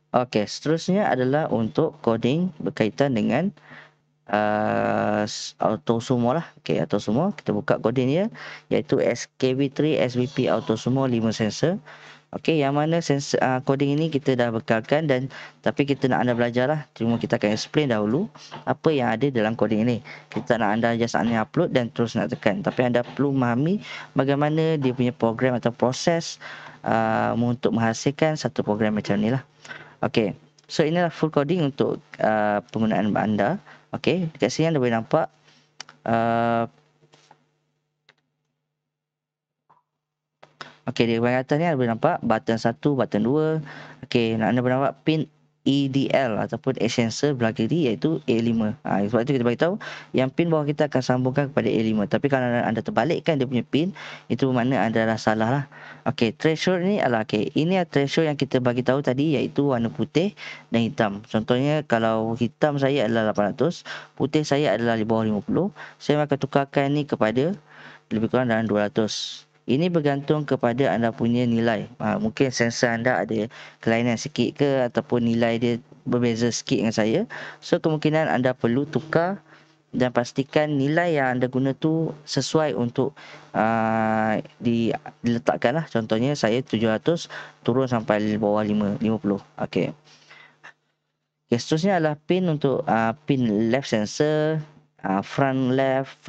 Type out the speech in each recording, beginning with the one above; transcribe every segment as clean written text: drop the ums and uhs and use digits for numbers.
Okey, seterusnya adalah untuk coding berkaitan dengan Autosumo lah. Okey, Autosumo kita buka coding dia iaitu SKV3 SVP Autosumo 5 sensor. Okey, yang mana coding ini kita dah bekalkan dan tapi kita nak anda belajarlah. Cuma kita akan explain dahulu apa yang ada dalam coding ini. Kita nak anda just hanya upload dan terus nak tekan. Tapi anda perlu memahami bagaimana dia punya program atau proses untuk menghasilkan satu program macam ni lah. Okey. So inilah full coding untuk penggunaan anda. Okey, dekat sini anda boleh nampak uh, okey, di bahagian atas ni anda boleh nampak button 1, button 2. Okey, anda boleh nampak pin EDL ataupun edge sensor belah kiri iaitu A5. Sebab itu kita bagi tahu yang pin bawah kita akan sambungkan kepada A5. Tapi kalau anda terbalikkan dia punya pin, itu bermakna anda dah salah lah. Okey, threshold ni adalah ini adalah threshold yang kita bagi tahu tadi iaitu warna putih dan hitam. Contohnya kalau hitam saya adalah 800, putih saya adalah di bawah 50, saya akan tukarkan ni kepada lebih kurang dalam 200. Ini bergantung kepada anda punya nilai. Mungkin sensor anda ada kelainan sikit ke ataupun nilai dia berbeza sikit dengan saya. So kemungkinan anda perlu tukar dan pastikan nilai yang anda guna tu sesuai untuk diletakkan lah. Contohnya saya 700 turun sampai bawah 50. Okey. Okay, seterusnya adalah pin untuk pin left sensor, front left,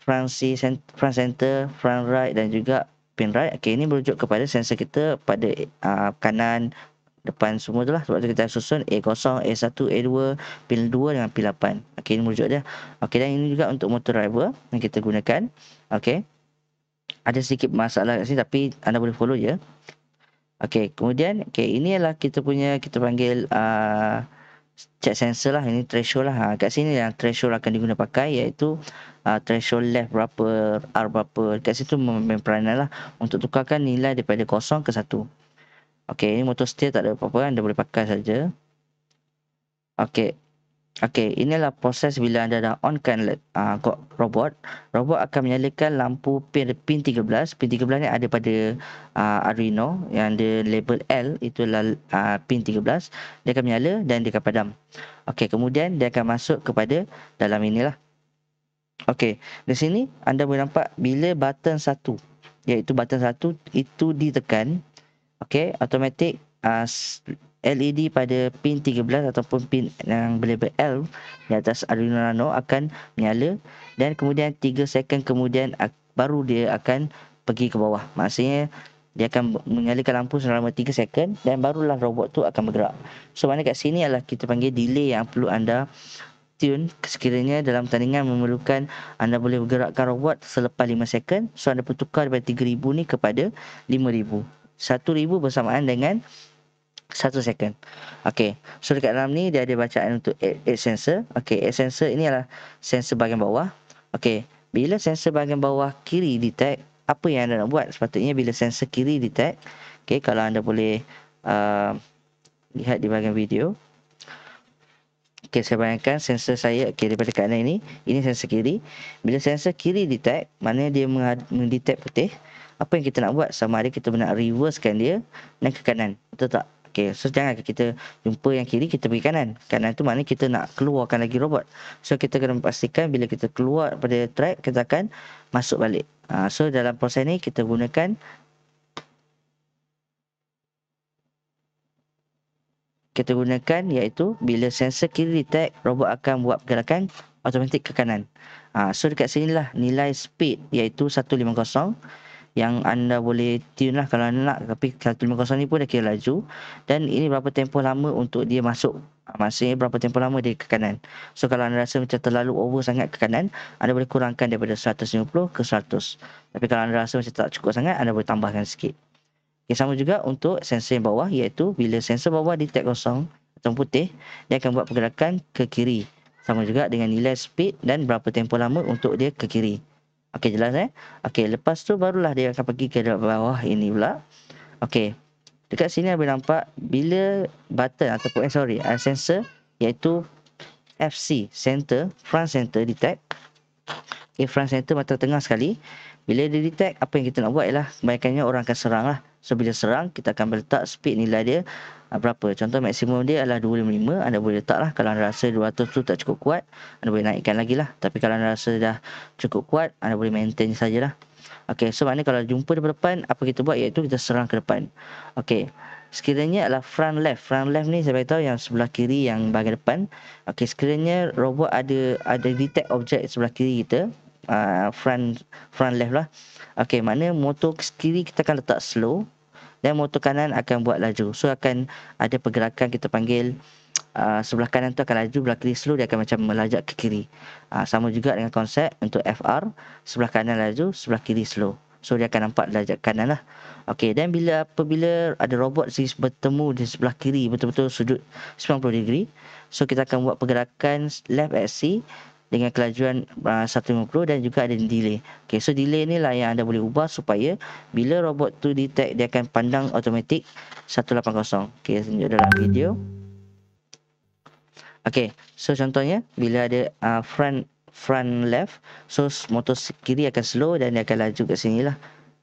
front center, front right dan juga pin right. Okey, ini merujuk kepada sensor kita pada kanan, depan semua tu lah. Sebab tu kita susun A0, A1, A2, pin 2 dengan pin 8. Okey, ini merujuk dia. Okey, dan ini juga untuk motor driver yang kita gunakan. Okey. Ada sedikit masalah kat sini tapi anda boleh follow je. Okey, kemudian ini adalah kita panggil check sensor lah. Ini threshold lah. Kat sini yang threshold akan diguna pakai iaitu threshold left berapa, R berapa. Kat situ memberi peranan lah untuk tukarkan nilai daripada 0 ke 1. Okey, ini motor steer tak ada apa-apa, anda boleh pakai saja. Okey. Okey, inilah proses bila anda dah onkan robot. Robot akan menyalakan lampu pin 13. Pin 13 ni ada pada Arduino yang ada label L, itulah pin 13. Dia akan menyala dan dia akan padam. Okey, kemudian dia akan masuk kepada dalam inilah. Okey, di sini anda boleh nampak bila button 1 iaitu button 1 itu ditekan, okey, automatik LED pada pin 13 ataupun pin yang berlabel L di atas Arduino Nano akan menyala dan kemudian 3 second kemudian baru dia akan pergi ke bawah. Maksudnya dia akan menyalakan lampu selama 3 second dan barulah robot tu akan bergerak. So mana kat sini adalah kita panggil delay yang perlu anda tune sekiranya dalam tandingan memerlukan anda boleh bergerakkan robot selepas 5 second. So anda perlu tukar daripada 3000 ni kepada 5000. 1000 bersamaan dengan 1 second. Okey. So dekat dalam ni dia ada bacaan untuk edge sensor. Okey, edge sensor ini adalah sensor bahagian bawah. Okey. Bila sensor bahagian bawah kiri detect, apa yang anda nak buat? Sepatutnya bila sensor kiri detect, okey, kalau anda boleh lihat di bahagian video. Okey, saya bayangkan sensor saya daripada kanan ini sensor kiri. Bila sensor kiri detect, maknanya dia mendetect putih. Apa yang kita nak buat? Sama ada kita nak reversekan dia dan ke kanan. Betul tak? Okey, so jangan kita jumpa yang kiri kita pergi kanan. Kanan tu maknanya kita nak keluarkan lagi robot. So kita kena pastikan bila kita keluar pada track, kita akan masuk balik. So dalam proses ni kita gunakan iaitu bila sensor kiri detect, robot akan buat pergerakan automatik ke kanan. So dekat sinilah nilai speed iaitu 150 yang anda boleh tune lah kalau anda nak. Tapi 150 ni pun dah kira laju. Dan ini berapa tempoh lama untuk dia masuk. Maksudnya berapa tempoh lama dia ke kanan. So kalau anda rasa macam terlalu over sangat ke kanan, anda boleh kurangkan daripada 150 ke 100. Tapi kalau anda rasa macam tak cukup sangat, anda boleh tambahkan sikit. Okay, sama juga untuk sensor yang bawah iaitu bila sensor bawah detect kosong atau putih, dia akan buat pergerakan ke kiri. Sama juga dengan nilai speed dan berapa tempoh lama untuk dia ke kiri. Okey, jelas Okey, lepas tu barulah dia akan pergi ke bawah ini pula. Okey. Dekat sini boleh nampak bila button ataupun sensor iaitu FC center, front center detect. Okay, front center mata tengah sekali. Bila dia detect, apa yang kita nak buat ialah kebanyakannya orang akan serang lah. So bila serang, kita akan meletak speed nilai dia berapa. Contoh maksimum dia adalah 255, anda boleh letak lah. Kalau anda rasa 200 tu tak cukup kuat, anda boleh naikkan lagi lah. Tapi kalau anda rasa dah cukup kuat, anda boleh maintain sajalah. Okey, so maknanya kalau jumpa depan, apa kita buat iaitu kita serang ke depan. Okey, sekiranya adalah front left. Front left ni saya beritahu yang sebelah kiri yang bahagian depan. Okey, sekiranya robot ada detect objek sebelah kiri kita, front left lah. Okey, maknanya motor kiri kita akan letak slow dan motor kanan akan buat laju. So akan ada pergerakan kita panggil sebelah kanan tu akan laju, belah kiri slow, dia akan macam melajak ke kiri. Sama juga dengan konsep untuk FR, sebelah kanan laju, sebelah kiri slow. So dia akan nampak lajak kanan lah. Okey, dan apabila ada robot bertemu di sebelah kiri betul-betul sudut 90 degree, so kita akan buat pergerakan left axis dengan kelajuan 150 dan juga ada delay. Okey, so delay ni lah yang anda boleh ubah supaya bila robot tu detect, dia akan pandang automatik 180. Okey, tunjuk dalam video. Okey, so contohnya bila ada front left, so motor kiri akan slow dan dia akan laju kat sini lah.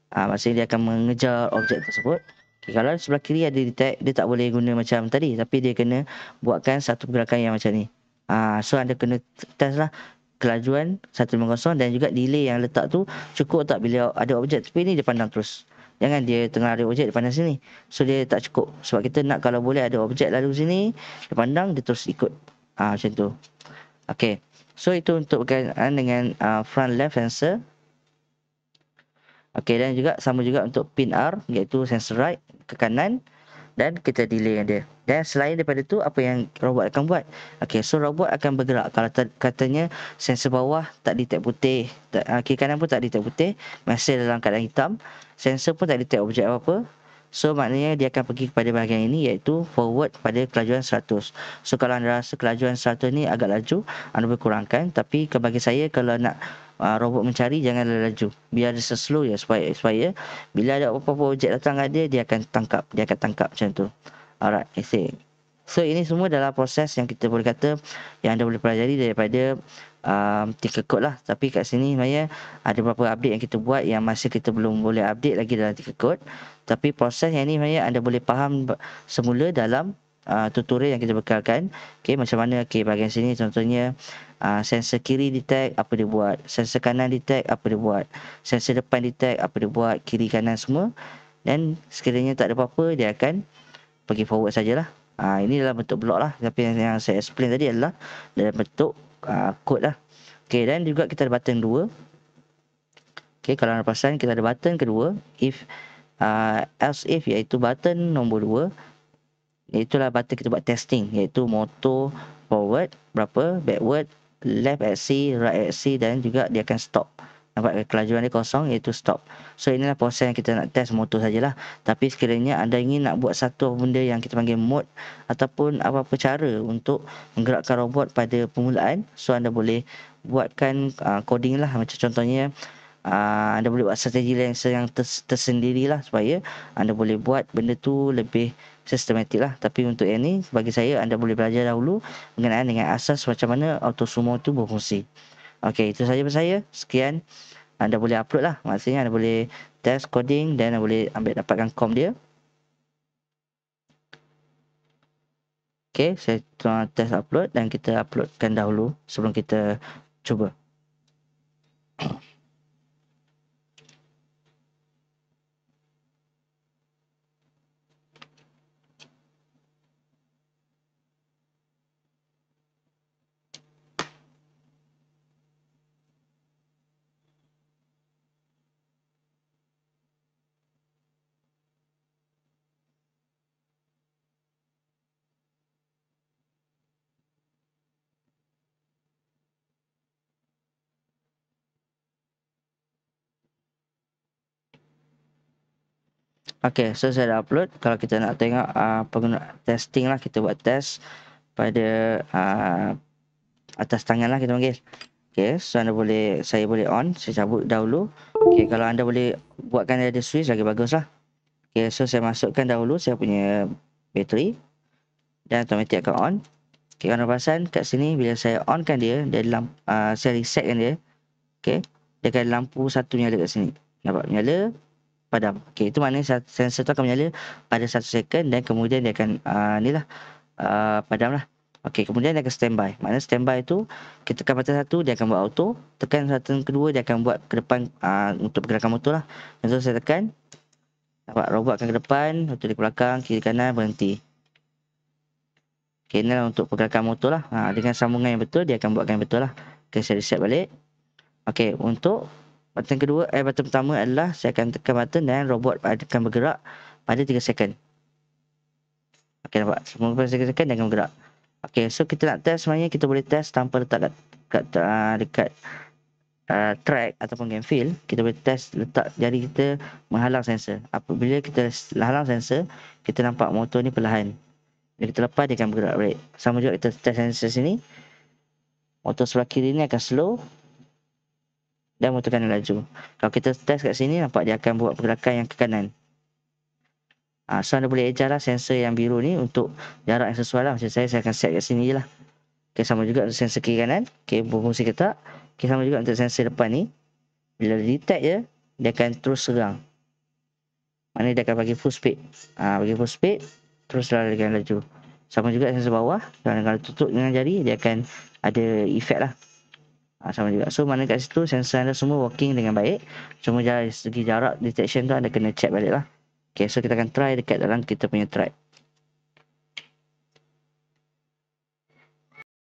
Maksudnya dia akan mengejar objek tersebut. Okay, kalau sebelah kiri ada detect, dia tak boleh guna macam tadi, tapi dia kena buatkan satu pergerakan yang macam ni. So anda kena test lah kelajuan 150 dan juga delay yang letak tu cukup tak bila ada objek tepi ni dia pandang terus. Jangan dia tengah ada objek dia pandang sini. So dia tak cukup. Sebab kita nak kalau boleh ada objek lalu sini, dia pandang dia terus ikut. Macam tu. Okay. So itu untuk berkaitan dengan front left sensor. Okay, dan juga sama juga untuk pin R, iaitu sensor right ke kanan dan kita delay dia. Dan selain daripada tu, apa yang robot akan buat? Okay, so robot akan bergerak. Kalau katanya sensor bawah tak detect putih, kiri kanan pun tak detect putih, masih dalam keadaan hitam, sensor pun tak detect objek apa-apa, so maknanya dia akan pergi kepada bahagian ini, iaitu forward pada kelajuan 100. So kalau anda rasa kelajuan 100 ni agak laju, anda boleh kurangkan. Tapi bagi saya, kalau nak robot mencari, janganlah laju, biar dia slow je, supaya bila ada apa-apa objek datang kat dia akan tangkap macam tu. Alright, I see. So ini semua dalam proses yang kita boleh kata yang anda boleh pelajari daripada Tinker Code lah. Tapi kat sini sebenarnya ada beberapa update yang kita buat yang masih kita belum boleh update lagi dalam Tinker Code. Tapi proses yang ni sebenarnya anda boleh faham semula dalam tutorial yang kita bekalkan. Okay, macam mana bahagian sini contohnya sensor kiri detect, apa dia buat, sensor kanan detect, apa dia buat, sensor depan detect, apa dia buat, kiri kanan semua. Dan sekiranya tak ada apa-apa, dia akan pergi forward sajalah. Ini dalam bentuk blok lah. Tapi yang saya explain tadi adalah dalam bentuk kod lah. Okay, dan juga kita ada button 2. Okay, kalau anda perasan kita ada button kedua, else if, iaitu button nombor 2. Itulah button kita buat testing, iaitu motor forward berapa, backward, left axis, right axis, dan juga dia akan stop. Nampak kelajuan dia kosong, iaitu stop. So inilah proses yang kita nak test motor sajalah. Tapi sekiranya anda ingin nak buat satu benda yang kita panggil mode ataupun apa-apa cara untuk menggerakkan robot pada permulaan, so anda boleh buatkan coding lah. Macam contohnya anda boleh buat strategi yang tersendirilah supaya anda boleh buat benda tu lebih sistematik lah. Tapi untuk yang ni, bagi saya, anda boleh belajar dahulu mengenai dengan asas macam mana auto sumo tu berfungsi. Okey, itu saja dari saya. Sekian. Anda boleh upload lah. Maksudnya anda boleh test coding dan anda boleh dapatkan com dia. Okey, saya test upload dan kita uploadkan dahulu sebelum kita cuba. Okay, so saya dah upload. Kalau kita nak tengok pengguna testing lah, kita buat test pada atas tangan lah kita panggil. Okay, so saya boleh on. Saya cabut dahulu. Okay, kalau anda boleh buatkan ada switch lagi bagus lah. Okay, so saya masukkan dahulu saya punya bateri dan automatic akan on. Okay, kalau anda perasan kat sini bila saya onkan dia saya resetkan dia. Okay, dia akan lampu satu nyala kat sini. Nampak? Nyala. padam. Okey, itu maknanya sensor tu akan menyala pada 1 second dan kemudian dia akan padam lah. Okey, kemudian dia akan standby. Maknanya standby tu kita tekan button 1 dia akan buat auto, tekan button kedua dia akan buat ke depan untuk pergerakan motor lah. Dan so saya tekan, nampak robot akan ke depan, motor di belakang, kiri kanan berhenti. Okey, ni lah untuk pergerakan motor lah. Dengan sambungan yang betul dia akan buatkan yang betul lah. Okey, saya reset balik. Okey, untuk button kedua, button pertama adalah saya akan tekan button dan robot akan bergerak pada 3 second. Okey, nampak? Semua pada 3 second dia akan bergerak. Okey, so kita nak test sebenarnya kita boleh test tanpa letak dekat track ataupun game field. Kita boleh test letak jari kita menghalang sensor. Apabila kita halang sensor, kita nampak motor ni perlahan. Bila kita lepas dia akan bergerak balik. Sama juga kita test sensor sini. Motor sebelah kiri ni akan slow dan motor kanan laju. Kalau kita test kat sini nampak dia akan buat pergerakan yang ke kanan. So anda boleh adjust lah sensor yang biru ni untuk jarak yang sesuai lah. Macam saya akan set kat sini je lah. Okay, sama juga untuk sensor kiri kanan. Okay, berfungsi ke tak. Okay, sama juga untuk sensor depan ni. Bila detect je, dia akan terus serang. Maknanya dia akan bagi full speed. Bagi full speed, terus larikan laju. Sama juga sensor bawah. Kalau tutup dengan jari, dia akan ada efek lah. Sama juga. So, mana kat situ sensor anda semua working dengan baik. Cuma dari segi jarak detection tu anda kena check balik lah. Okay, so kita akan try dekat dalam kita punya track.